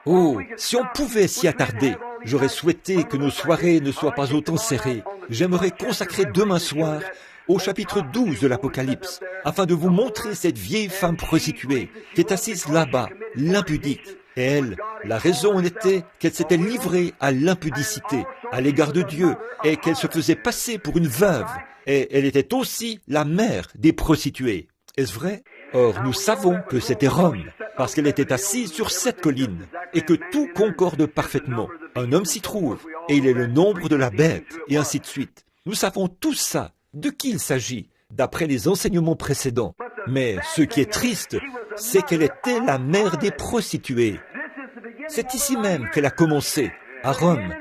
Oh, si on pouvait s'y attarder, j'aurais souhaité que nos soirées ne soient pas autant serrées. J'aimerais consacrer demain soir au chapitre 12 de l'Apocalypse, afin de vous montrer cette vieille femme prostituée qui est assise là-bas, l'impudique. Et elle, la raison en était qu'elle s'était livrée à l'impudicité, à l'égard de Dieu, et qu'elle se faisait passer pour une veuve. Et elle était aussi la mère des prostituées. Est-ce vrai? Or, nous savons que c'était Rome, parce qu'elle était assise sur cette colline, et que tout concorde parfaitement. Un homme s'y trouve, et il est le nombre de la bête, et ainsi de suite. Nous savons tout ça. De qui il s'agit, d'après les enseignements précédents. Mais ce qui est triste, c'est qu'elle était la mère des prostituées. C'est ici même qu'elle a commencé, à Rome.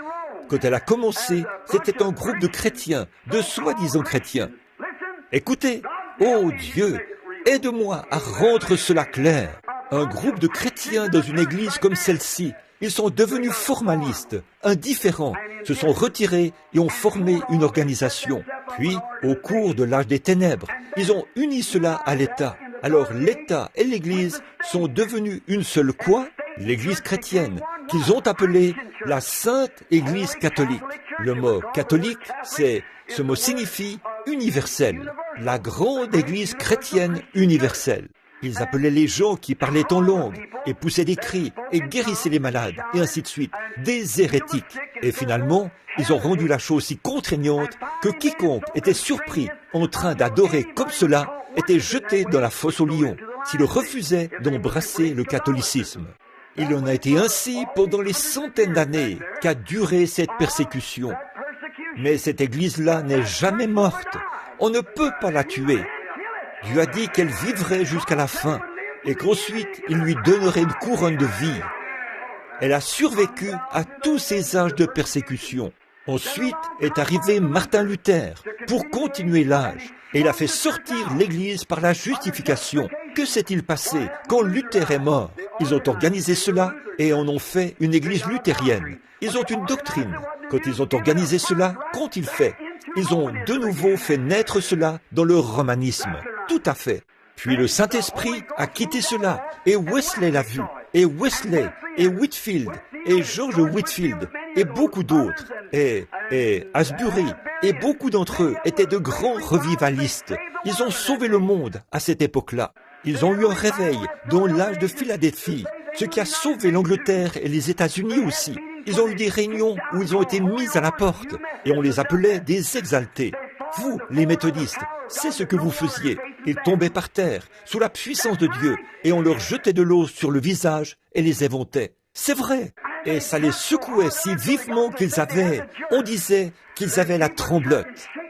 Quand elle a commencé, c'était un groupe de chrétiens, de soi-disant chrétiens. Écoutez, ô Dieu, aide-moi à rendre cela clair. Un groupe de chrétiens dans une église comme celle-ci, ils sont devenus formalistes, indifférents, se sont retirés et ont formé une organisation. Puis, au cours de l'âge des ténèbres, ils ont uni cela à l'État. Alors l'État et l'Église sont devenus une seule quoi? L'Église chrétienne, qu'ils ont appelée la Sainte Église catholique. Le mot catholique, ce mot signifie universel. La grande Église chrétienne universelle. Ils appelaient les gens qui parlaient en langue, et poussaient des cris, et guérissaient les malades, et ainsi de suite, des hérétiques. Et finalement, ils ont rendu la chose si contraignante que quiconque était surpris en train d'adorer comme cela était jeté dans la fosse aux lions, s'il refusait d'embrasser le catholicisme. Il en a été ainsi pendant les centaines d'années qu'a duré cette persécution. Mais cette église-là n'est jamais morte. On ne peut pas la tuer. Dieu a dit qu'elle vivrait jusqu'à la fin et qu'ensuite il lui donnerait une couronne de vie. Elle a survécu à tous ces âges de persécution. Ensuite est arrivé Martin Luther pour continuer l'âge et il a fait sortir l'Église par la justification. Que s'est-il passé quand Luther est mort? Ils ont organisé cela et en ont fait une Église luthérienne. Ils ont une doctrine. Quand ils ont organisé cela, qu'ont-ils fait? Ils ont de nouveau fait naître cela dans le romanisme. Tout à fait. Puis le Saint-Esprit a quitté cela, et Wesley l'a vu, et Wesley, et Whitefield, et George Whitefield, et beaucoup d'autres, et Asbury, et beaucoup d'entre eux étaient de grands revivalistes. Ils ont sauvé le monde à cette époque-là. Ils ont eu un réveil dans l'âge de Philadelphie, ce qui a sauvé l'Angleterre et les États-Unis aussi. Ils ont eu des réunions où ils ont été mis à la porte, et on les appelait des exaltés. Vous, les méthodistes, c'est ce que vous faisiez. Ils tombaient par terre, sous la puissance de Dieu, et on leur jetait de l'eau sur le visage et les éventait. C'est vrai. Et ça les secouait si vivement on disait qu'ils avaient la tremblote.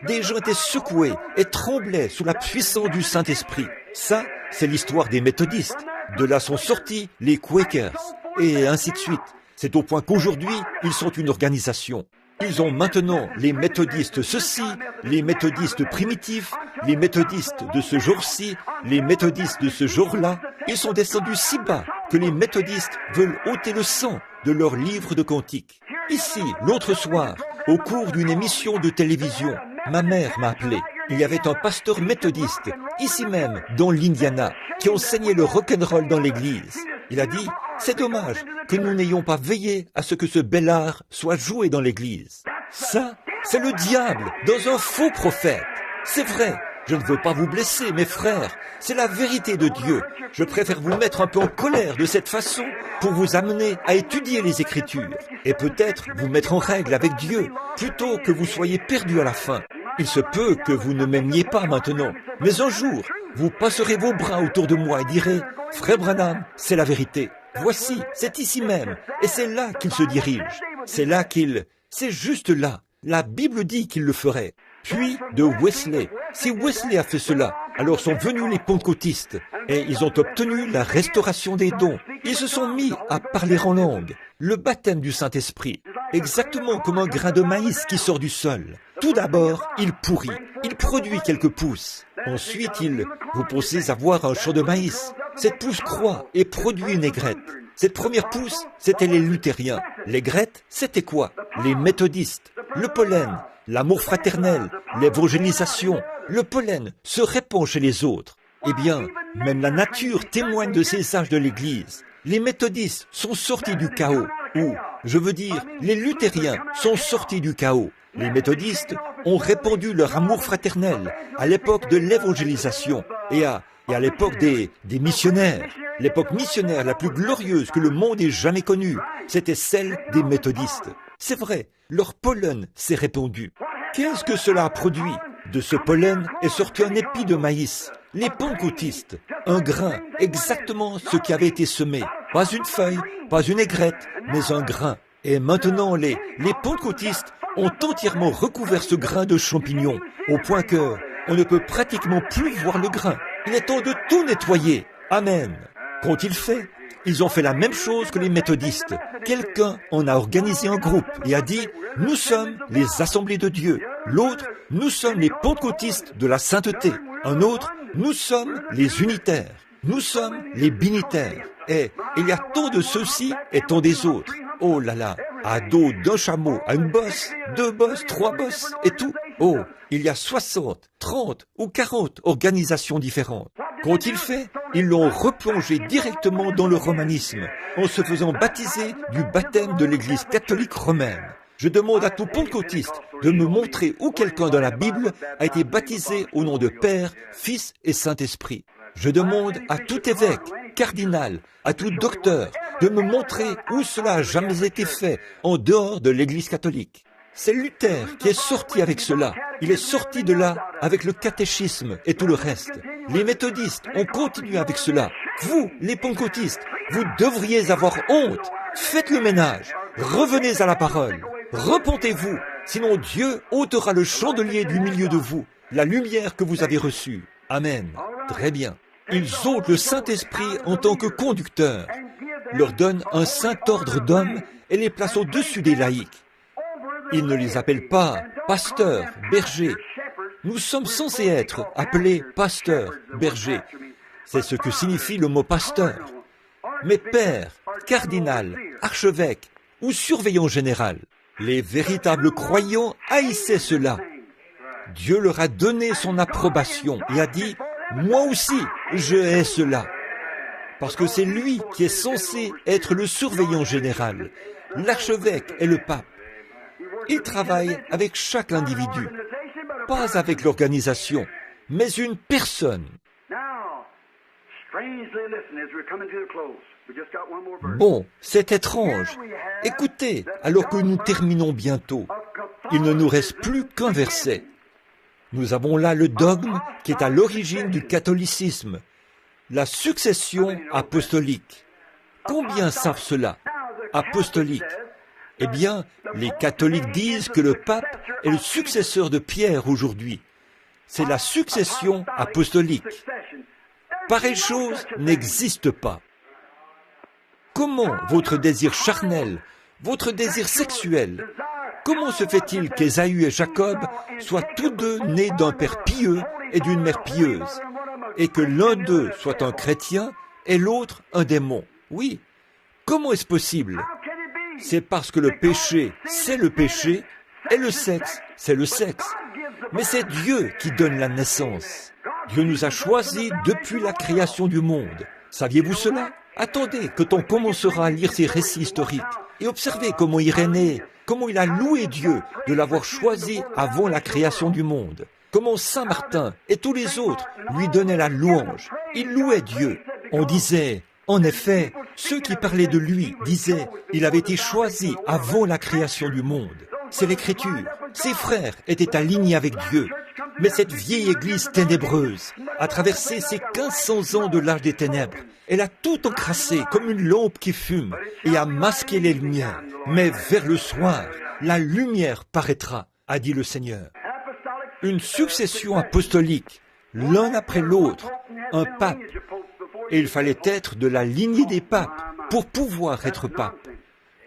Des gens étaient secoués et tremblaient sous la puissance du Saint-Esprit. Ça, c'est l'histoire des méthodistes. De là sont sortis les Quakers, et ainsi de suite. C'est au point qu'aujourd'hui, ils sont une organisation. Ils ont maintenant les méthodistes ceci, les méthodistes primitifs, les méthodistes de ce jour-ci, les méthodistes de ce jour-là. Ils sont descendus si bas que les méthodistes veulent ôter le sang de leur livre de cantiques. Ici, l'autre soir, au cours d'une émission de télévision, ma mère m'a appelé. Il y avait un pasteur méthodiste, ici même, dans l'Indiana, qui enseignait le rock'n'roll dans l'église. Il a dit, c'est dommage que nous n'ayons pas veillé à ce que ce bel art soit joué dans l'église. Ça, c'est le diable dans un faux prophète. C'est vrai, je ne veux pas vous blesser, mes frères. C'est la vérité de Dieu. Je préfère vous mettre un peu en colère de cette façon pour vous amener à étudier les Écritures et peut-être vous mettre en règle avec Dieu plutôt que vous soyez perdus à la fin. Il se peut que vous ne m'aimiez pas maintenant, mais un jour, vous passerez vos bras autour de moi et direz « Frère Branham, c'est la vérité. Voici, c'est ici même, et c'est là qu'il se dirige. C'est juste là. La Bible dit qu'il le ferait. » Puis de Wesley. Si Wesley a fait cela, alors sont venus les pentecôtistes et ils ont obtenu la restauration des dons. Ils se sont mis à parler en langue, le baptême du Saint-Esprit, exactement comme un grain de maïs qui sort du sol. Tout d'abord, il pourrit, il produit quelques pousses. Ensuite, vous pensez avoir un champ de maïs. Cette pousse croît et produit une aigrette. Cette première pousse, c'était les luthériens. L'aigrette, c'était quoi? Les méthodistes. Le pollen, l'amour fraternel, l'évangélisation. Le pollen se répand chez les autres. Eh bien, même la nature témoigne de ces âges de l'Église. Les méthodistes sont sortis du chaos, ou, je veux dire, les luthériens sont sortis du chaos. Les méthodistes ont répandu leur amour fraternel à l'époque de l'évangélisation et à l'époque des missionnaires. L'époque missionnaire la plus glorieuse que le monde ait jamais connue, c'était celle des méthodistes. C'est vrai, leur pollen s'est répandu. Qu'est-ce que cela a produit? De ce pollen est sorti un épi de maïs. Les pentecôtistes, un grain, exactement ce qui avait été semé. Pas une feuille, pas une aigrette, mais un grain. Et maintenant, les pentecôtistes ont entièrement recouvert ce grain de champignons, au point que on ne peut pratiquement plus voir le grain. Il est temps de tout nettoyer. Amen. Qu'ont-ils fait? Ils ont fait la même chose que les méthodistes. Quelqu'un en a organisé un groupe et a dit « Nous sommes les assemblées de Dieu ». L'autre « Nous sommes les pentecôtistes de la sainteté ». Un autre « Nous sommes les unitaires ». Nous sommes les binitaires. Et il y a tant de ceux-ci et tant des autres. Oh là là, à dos d'un chameau, à une bosse, 2 bosses, 3 bosses et tout. Oh, il y a 60, 30 ou 40 organisations différentes. Qu'ont-ils fait? Ils l'ont replongé directement dans le romanisme, en se faisant baptiser du baptême de l'Église catholique romaine. Je demande à tout pentecôtiste de me montrer où quelqu'un dans la Bible a été baptisé au nom de Père, Fils et Saint-Esprit. Je demande à tout évêque, cardinal, à tout docteur, de me montrer où cela a jamais été fait en dehors de l'Église catholique. C'est Luther qui est sorti avec cela. Il est sorti de là avec le catéchisme et tout le reste. Les méthodistes ont continué avec cela. Vous, les pentecôtistes, vous devriez avoir honte. Faites le ménage. Revenez à la parole. Repentez-vous, sinon Dieu ôtera le chandelier du milieu de vous, la lumière que vous avez reçue. Amen. Très bien. Ils ôtent le Saint-Esprit en tant que conducteur, leur donnent un saint ordre d'hommes et les placent au-dessus des laïcs. Ils ne les appellent pas pasteurs, bergers. Nous sommes censés être appelés pasteurs, bergers. C'est ce que signifie le mot pasteur. Mais père, cardinal, archevêque ou surveillant général, les véritables croyants haïssaient cela. Dieu leur a donné son approbation et a dit « Moi aussi, je hais cela ». Parce que c'est lui qui est censé être le surveillant général. L'archevêque est le pape. Il travaille avec chaque individu, pas avec l'organisation, mais une personne. Bon, c'est étrange. Écoutez, alors que nous terminons bientôt, il ne nous reste plus qu'un verset. Nous avons là le dogme qui est à l'origine du catholicisme, la succession apostolique. Combien savent cela? Apostolique. Eh bien, les catholiques disent que le pape est le successeur de Pierre aujourd'hui. C'est la succession apostolique. Pareille chose n'existe pas. Comment votre désir charnel, votre désir sexuel, comment se fait-il qu'Ésaü et Jacob soient tous deux nés d'un père pieux et d'une mère pieuse, et que l'un d'eux soit un chrétien et l'autre un démon? Oui, comment est-ce possible? C'est parce que le péché, c'est le péché, et le sexe, c'est le sexe. Mais c'est Dieu qui donne la naissance. Dieu nous a choisis depuis la création du monde. Saviez-vous cela? Attendez que l'on commencera à lire ces récits historiques et observez comment Irénée, comment il a loué Dieu de l'avoir choisi avant la création du monde. Comment Saint Martin et tous les autres lui donnaient la louange. Ils louaient Dieu. On disait, en effet, ceux qui parlaient de lui disaient, il avait été choisi avant la création du monde. C'est l'Écriture. Ses frères étaient alignés avec Dieu. Mais cette vieille église ténébreuse a traversé ces 1500 ans de l'âge des ténèbres. Elle a tout encrassé comme une lampe qui fume et a masqué les lumières. Mais vers le soir, la lumière paraîtra, a dit le Seigneur. Une succession apostolique, l'un après l'autre, un pape. Et il fallait être de la lignée des papes pour pouvoir être pape.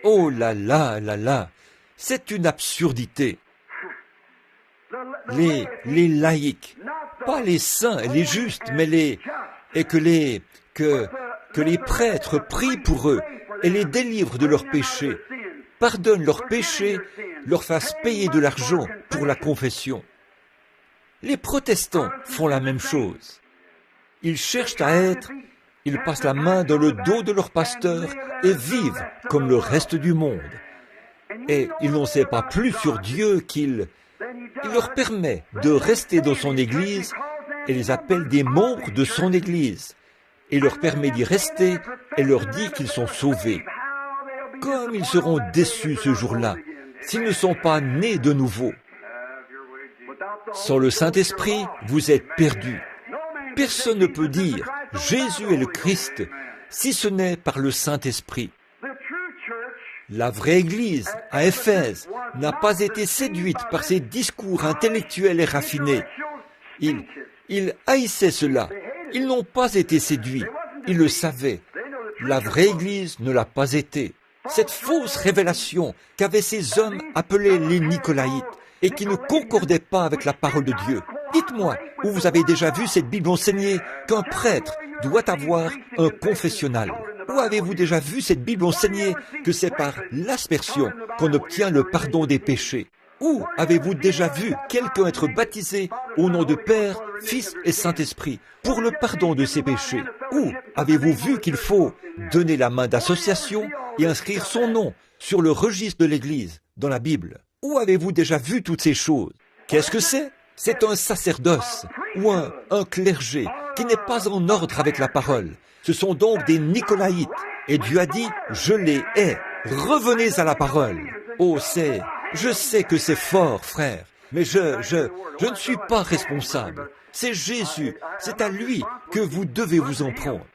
Oh là là là là, c'est une absurdité. Les laïcs, pas les saints et les justes, mais que les prêtres prient pour eux et les délivrent de leurs péchés, pardonnent leurs péchés, leur fassent payer de l'argent pour la confession. Les protestants font la même chose. Ils cherchent à être Ils passent la main dans le dos de leur pasteur et vivent comme le reste du monde. Et il n'en sait pas plus sur Dieu qu'il leur permet de rester dans son Église et les appelle des membres de son Église. Il leur permet d'y rester et leur dit qu'ils sont sauvés. Comme ils seront déçus ce jour-là s'ils ne sont pas nés de nouveau. Sans le Saint-Esprit, vous êtes perdus. Personne ne peut dire « Jésus est le Christ » si ce n'est par le Saint-Esprit. La vraie Église, à Éphèse, n'a pas été séduite par ces discours intellectuels et raffinés. Ils haïssaient cela. Ils n'ont pas été séduits. Ils le savaient. La vraie Église ne l'a pas été. Cette fausse révélation qu'avaient ces hommes appelés les Nicolaïtes et qui ne concordaient pas avec la parole de Dieu. Dites-moi, où vous avez déjà vu cette Bible enseigner qu'un prêtre doit avoir un confessionnal? Où avez-vous déjà vu cette Bible enseigner que c'est par l'aspersion qu'on obtient le pardon des péchés? Où avez-vous déjà vu quelqu'un être baptisé au nom de Père, Fils et Saint-Esprit pour le pardon de ses péchés? Où avez-vous vu qu'il faut donner la main d'association et inscrire son nom sur le registre de l'Église dans la Bible? Où avez-vous déjà vu toutes ces choses? Qu'est-ce que c'est? C'est un sacerdoce ou un clergé qui n'est pas en ordre avec la parole. Ce sont donc des Nicolaïtes. Et Dieu a dit, je les hais. Revenez à la parole. Oh, je sais que c'est fort, frère, mais je ne suis pas responsable. C'est Jésus, c'est à lui que vous devez vous en prendre.